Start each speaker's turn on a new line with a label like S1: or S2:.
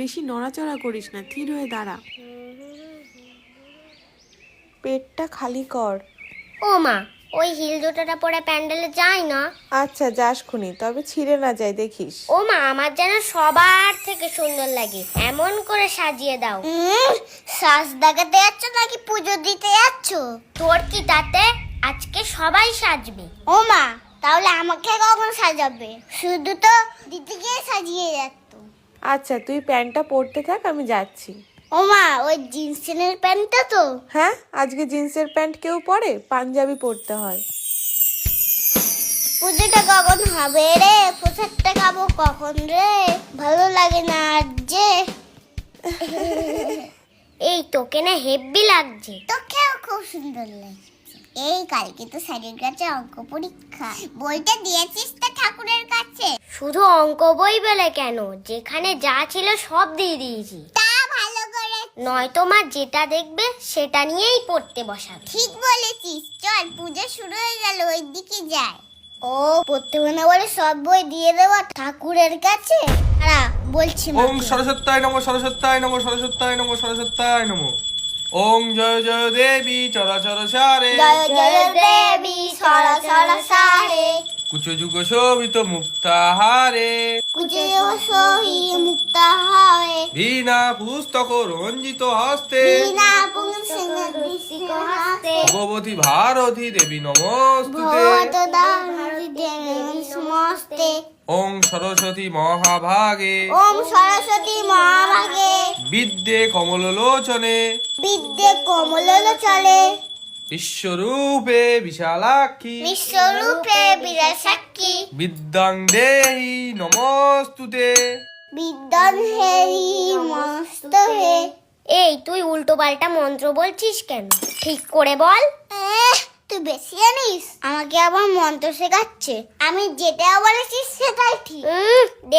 S1: বেশি নড়াচড়া করিস না, থির হয়ে দাঁড়া। পেটটা খালি কর।
S2: ও মা, ওই হিল জুতোটা পরে প্যান্ডেলে যাই না।
S1: আচ্ছা যাস খুনি, তবে ছিঁড়ে না যায় দেখিস।
S2: ও মা, আমার যেন সবার থেকে সুন্দর লাগে, এমন করে সাজিয়ে দাও। সাজ দেখাতে যাচ্ছ নাকি পুজো দিতে যাচ্ছ? তোর কি তাতে, আজকে সবাই সাজবে। ও মা, তাহলে আমাকে কখন সাজাবে? শুধু তো দিতে গিয়ে সাজিয়ে যাচ্ছ।
S1: আচ্ছা তুই প্যান্টটা পরতে থাক, আমি যাচ্ছি।
S2: ও মা, ওই জিন্সের প্যান্টটা তো?
S1: হ্যাঁ, আজকে জিন্সের প্যান্ট কেউ পরে, পাঞ্জাবি পরতে হয়।
S2: পুজোটা কখন হবে রে? প্রসাদটা খাবো কখন রে? ভালো লাগে না আর যে। এই তোকে না হেব্বি লাগছে। তোকেও খুব সুন্দর লাগছে। এই কালকে তো স্যারের কাছে অঙ্ক পরীক্ষা, বইটা দিয়েছিস তো ঠাকুরের কাছে? শুধু অঙ্ক বই বলে কেন, যেখানে যা ছিল সব দিয়ে দিয়েছি। তা ভালো করে, নয়তো মা যেটা দেখবে সেটা নিয়েই পড়তে বসাবে। ঠিক বলেছিস, চল পূজা শুরু হয়ে গেল, ওই দিকে যাই। ও পড়তে না বলে সব বই দিয়ে দেওয়া ঠাকুরের কাছে? বলছি
S3: ওং সরস্বত্যায় নমঃ সরস্বত্যায় নমঃ সরস্বত্যায় নমঃ সরস্বত্যায় নমঃ। ওং জয় জয় দেবী চরাচর সারে,
S2: জয় জয় দেবী সরসর সারে,
S3: কুচযুগ শোভিত মুক্তাহারে,
S2: কুচে সহি মুক্তাহারে,
S3: বীণা পুস্তক রঞ্জিত হস্তে,
S2: বিনা পুংসিং দৃষ্টিক হস্তে,
S3: ভগবতী ভারতী দেবী নমস্তুতে।
S2: ভগবত দারি দেবী সমস্তে।
S3: ওং সরস্বতী মহাভাগে,
S2: ওম সরস্বতী মহাভাগে,
S3: বিদ্যে কমললোচনে,
S2: বিদ্যে কমলোচনে,
S3: বিশ্বরূপে বিশালাক্ষী,
S2: বিশ্বরূপে বিরাসাক্ষী,
S3: বিদ্যাং দেহি নমস্তুতে।
S2: বিদ্যান হেরি মস্ত হে। এই তুই উল্টো পাল্টা মন্ত্র বলছিস কেন? ঠিক করে বল। তুই বেশি জানিস, আমাকে আবার মন্ত্র শেখাচ্ছে। আমি যেটা বলেছিস সেটাই ঠিক।